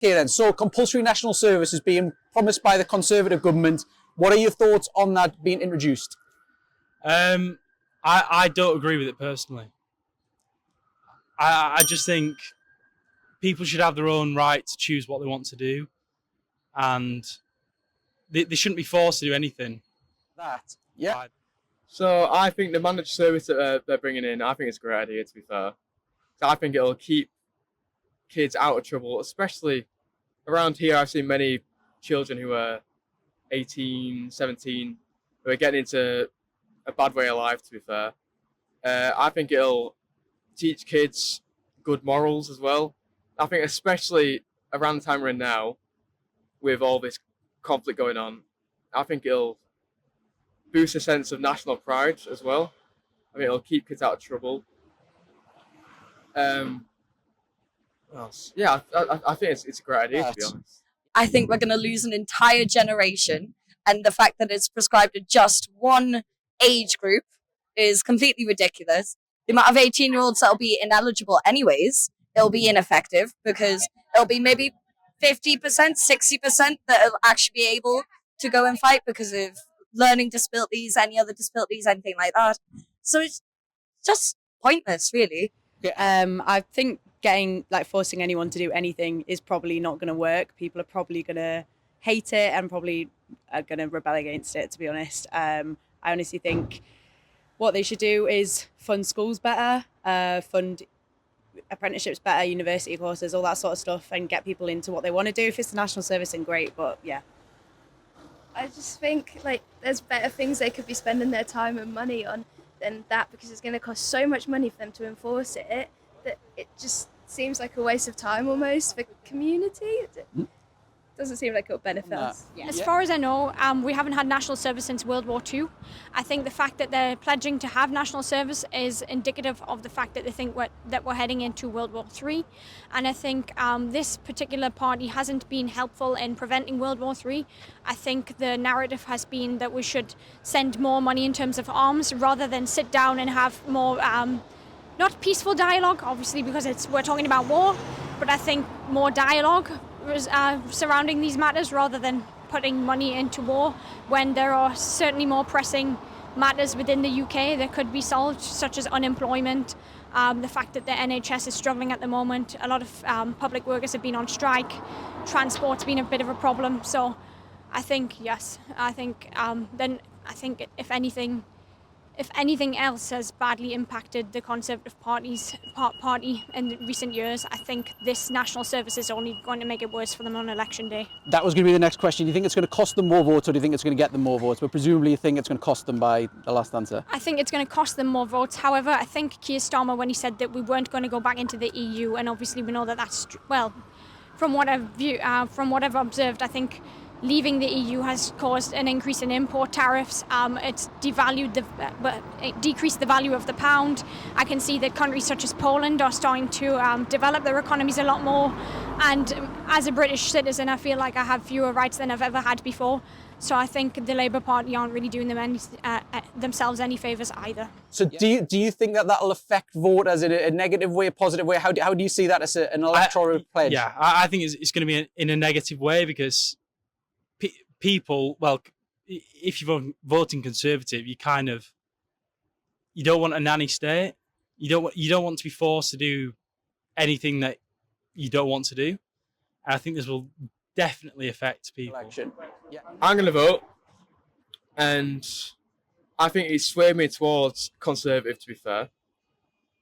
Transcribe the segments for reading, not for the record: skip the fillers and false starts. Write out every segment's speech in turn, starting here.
Okay then, so compulsory national service is being promised by the Conservative government. What are your thoughts on that being introduced? I don't agree with it personally. I just think people should have their own right to choose what they want to do, and they shouldn't be forced to do anything. That, yeah. So I think the mandatory service that they're bringing in, I think it's a great idea, to be fair. So I think it'll keep kids out of trouble, especially around here. I've seen many children who are 18, 17, who are getting into a bad way of life, to be fair. I think it'll teach kids good morals as well. I think especially around the time we're in now, with all this conflict going on, I think it'll boost a sense of national pride as well. I mean, it'll keep kids out of trouble. What else? Yeah, I think it's a great idea, to be honest. I think we're going to lose an entire generation, and the fact that it's prescribed to just one age group is completely ridiculous. The amount of 18-year-olds that'll be ineligible anyways, it'll be ineffective because it'll be maybe 50%, 60% that'll actually be able to go and fight because of learning disabilities, any other disabilities, anything like that. So it's just pointless, really. I think forcing anyone to do anything is probably not going to work. People are probably going to hate it and probably are going to rebel against it, to be honest. I honestly think what they should do is fund schools better, fund apprenticeships better, university courses, all that sort of stuff, and get people into what they want to do. If it's the national service, then great, but yeah. I just think there's better things they could be spending their time and money on than that, because it's going to cost so much money for them to enforce it that it just seems like a waste of time almost for community. It doesn't seem like it'll benefit us. Yeah. As far as I know, we haven't had national service since World War II. I think the fact that they're pledging to have national service is indicative of the fact that they think that we're heading into World War III. And I think this particular party hasn't been helpful in preventing World War III. I think the narrative has been that we should send more money in terms of arms rather than sit down and have more, not peaceful dialogue, obviously, because we're talking about war, but I think more dialogue surrounding these matters rather than putting money into war, when there are certainly more pressing matters within the UK that could be solved, such as unemployment, the fact that the NHS is struggling at the moment. A lot of public workers have been on strike. Transport's been a bit of a problem. So I think, yes, I think if anything else has badly impacted the Conservative Party in recent years, I think this national service is only going to make it worse for them on election day. That was going to be the next question. Do you think it's going to cost them more votes, or do you think it's going to get them more votes? But presumably you think it's going to cost them by the last answer. I think it's going to cost them more votes. However, I think Keir Starmer, when he said that we weren't going to go back into the EU, and obviously we know that that's, well, from what I've observed, I think leaving the EU has caused an increase in import tariffs. It's decreased the value of the pound. I can see that countries such as Poland are starting to develop their economies a lot more. And as a British citizen, I feel like I have fewer rights than I've ever had before. So I think the Labour Party aren't really doing themselves any favours either. So do you think that that'll affect voters in a negative way, a positive way? How do you see that as an electoral pledge? Yeah, I think it's going to be in a negative way, because people, well, if you're voting Conservative, you don't want a nanny state. You don't want to be forced to do anything that you don't want to do. And I think this will definitely affect people. Election. Yeah. I'm going to vote, and I think it's swayed me towards Conservative, to be fair,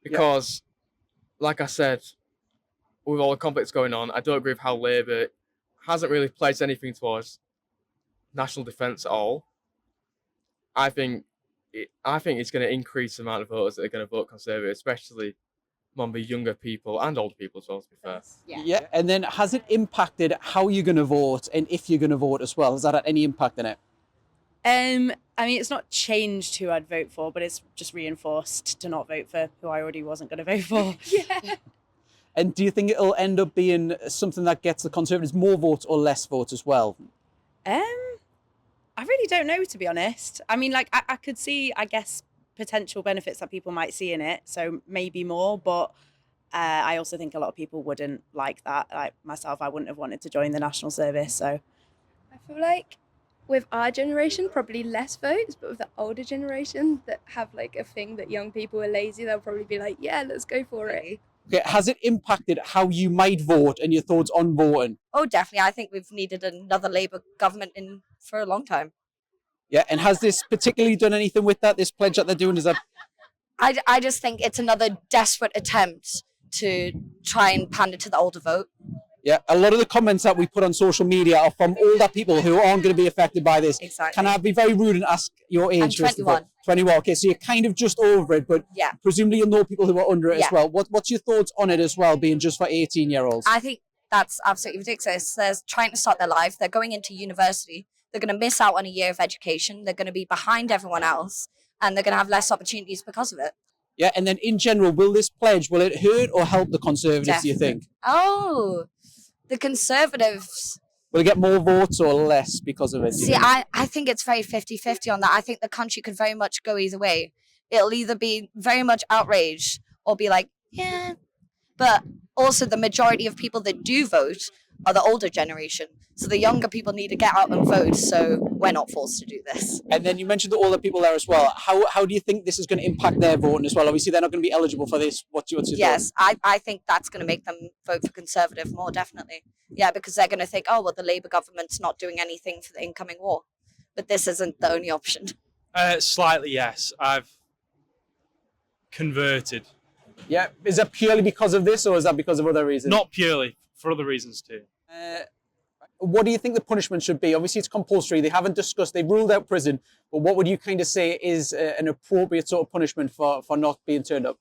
because, like I said, with all the conflicts going on, I don't agree with how Labour hasn't really pledged anything towards national defence at all. I think it's going to increase the amount of voters that are going to vote Conservative, especially among the younger people and older people as well, to be fair. Yeah. And then has it impacted how you're going to vote and if you're going to vote as well? Has that had any impact in it? I mean, it's not changed who I'd vote for, but it's just reinforced to not vote for who I already wasn't going to vote for. Yeah. And do you think it'll end up being something that gets the Conservatives more votes or less votes as well? I really don't know, to be honest. I mean, I could see, I guess, potential benefits that people might see in it, so maybe more, but I also think a lot of people wouldn't like that. Like myself, I wouldn't have wanted to join the national service. So I feel like with our generation, probably less votes, but with the older generation that have like a thing that young people are lazy, they'll probably be like, yeah, let's go for it. Okay, has it impacted how you might vote and your thoughts on voting? Oh, definitely. I think we've needed another Labour government in for a long time. Yeah, and has this particularly done anything with that? This pledge that they're doing, is that? I just think it's another desperate attempt to try and pander to the older vote. Yeah, a lot of the comments that we put on social media are from older people who aren't going to be affected by this. Exactly. Can I be very rude and ask your age? I'm 21. 21. Okay, so you're kind of just over it, but Yeah. presumably you'll know people who are under it as Yeah. well. What's your thoughts on it as well, being just for 18-year-olds? I think that's absolutely ridiculous. They're trying to start their life. They're going into university. They're going to miss out on a year of education. They're going to be behind everyone else, and they're going to have less opportunities because of it. Yeah, and then in general, will this pledge, will it hurt or help the Conservatives, do you think? Oh, the Conservatives. Will it get more votes or less because of it? do you See, think? I think it's very 50-50 on that. I think the country could very much go either way. It'll either be very much outraged or be like, yeah. But also the majority of people that do vote are the older generation. So the younger people need to get out and vote, so we're not forced to do this. And then you mentioned all the people there as well. How do you think this is going to impact their voting as well? Obviously, they're not going to be eligible for this. What's your Yes, I think that's going to make them vote for Conservative more, definitely. Yeah, because they're going to think, oh, well, the Labour government's not doing anything for the incoming war. But this isn't the only option. Slightly, yes. I've converted. Yeah, is that purely because of this or is that because of other reasons? Not purely, for other reasons too. What do you think the punishment should be? Obviously, it's compulsory. They haven't discussed, they've ruled out prison, but what would you kind of say is an appropriate sort of punishment for not being turned up?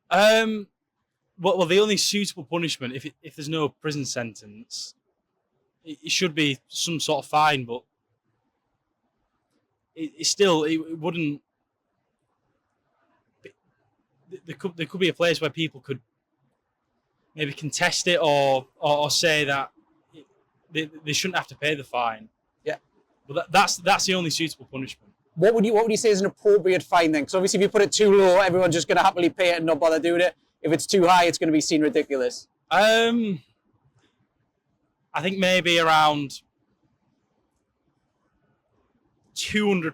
Well, the only suitable punishment, if there's no prison sentence, it should be some sort of fine, but it wouldn't. There could be a place where people could maybe contest it or say that they shouldn't have to pay the fine. Yeah. But that's the only suitable punishment. What would you say is an appropriate fine then? Because obviously if you put it too low, everyone's just going to happily pay it and not bother doing it. If it's too high, it's going to be seen ridiculous. I think maybe around £200.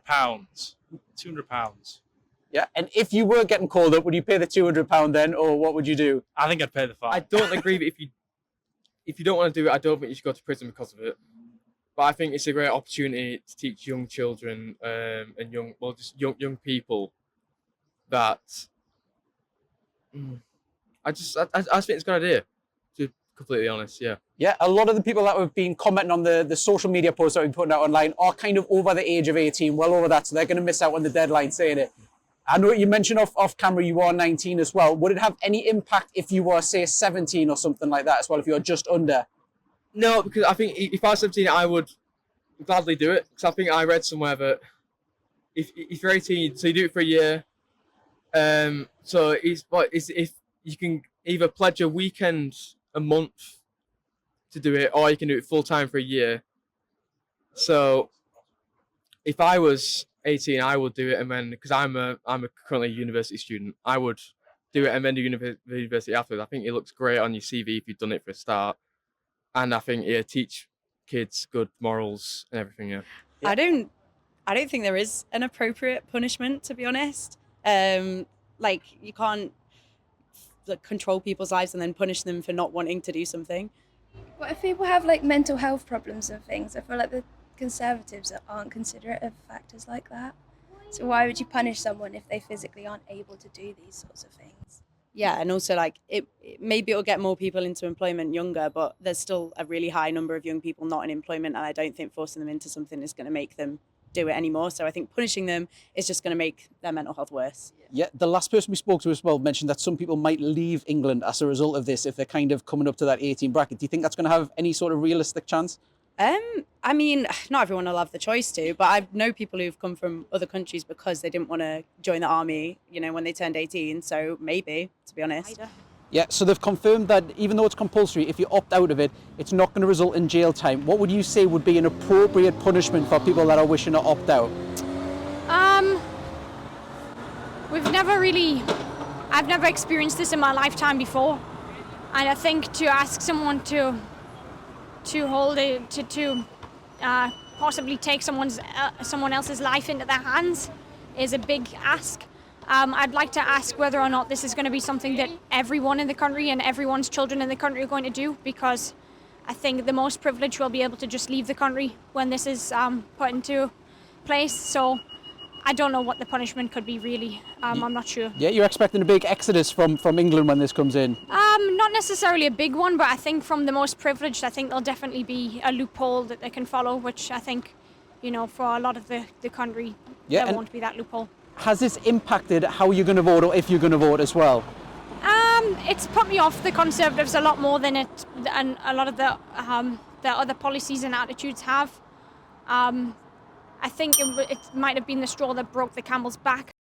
£200. Yeah, and if you were getting called up, would you pay the £200 then, or what would you do? I think I'd pay the fine. I don't agree that if you don't want to do it, I don't think you should go to prison because of it. But I think it's a great opportunity to teach young children and young people that. I just think it's a good idea. To be completely honest, yeah. Yeah, a lot of the people that have been commenting on the social media posts that we've putting out online are kind of over the age of 18, well over that, so they're going to miss out on the deadline saying it. I know you mentioned off camera you are 19 as well. Would it have any impact if you were, say, 17 or something like that as well, if you're just under? No, because I think if I was 17, I would gladly do it. Because I think I read somewhere that if you're 18, so you do it for a year. So if you can either pledge a weekend a month to do it, or you can do it full time for a year. So if I was 18, I would do it, and then because I'm currently a university student, I would do it and then do university afterwards. I think it looks great on your CV if you've done it for a start, and I think teach kids good morals and everything. Yeah. I don't think there is an appropriate punishment, to be honest. Like you can't control people's lives and then punish them for not wanting to do something. What if people have like mental health problems and things? I feel like the Conservatives aren't considerate of factors like that. So why would you punish someone if they physically aren't able to do these sorts of things? Yeah, and also like maybe it'll get more people into employment younger, but there's still a really high number of young people not in employment, and I don't think forcing them into something is going to make them do it anymore. So I think punishing them is just going to make their mental health worse. Yeah, the last person we spoke to as well mentioned that some people might leave England as a result of this if they're kind of coming up to that 18 bracket. Do you think that's going to have any sort of realistic chance? I mean, not everyone will have the choice to, but I know people who've come from other countries because they didn't want to join the army, when they turned 18. So maybe, to be honest. Yeah, so they've confirmed that even though it's compulsory, if you opt out of it, it's not going to result in jail time. What would you say would be an appropriate punishment for people that are wishing to opt out? I've never experienced this in my lifetime before. And I think to ask someone to hold it, to possibly take someone else's life into their hands is a big ask. I'd like to ask whether or not this is going to be something that everyone in the country and everyone's children in the country are going to do, because I think the most privileged will be able to just leave the country when this is put into place. So I don't know what the punishment could be really. I'm not sure. Yeah, you're expecting a big exodus from England when this comes in? Not necessarily a big one, but I think from the most privileged, I think there'll definitely be a loophole that they can follow, which I think, for a lot of the country, there won't be that loophole. Has this impacted how you're going to vote, or if you're going to vote as well? It's put me off the Conservatives a lot more than and a lot of the other policies and attitudes have. I think it might have been the straw that broke the camel's back.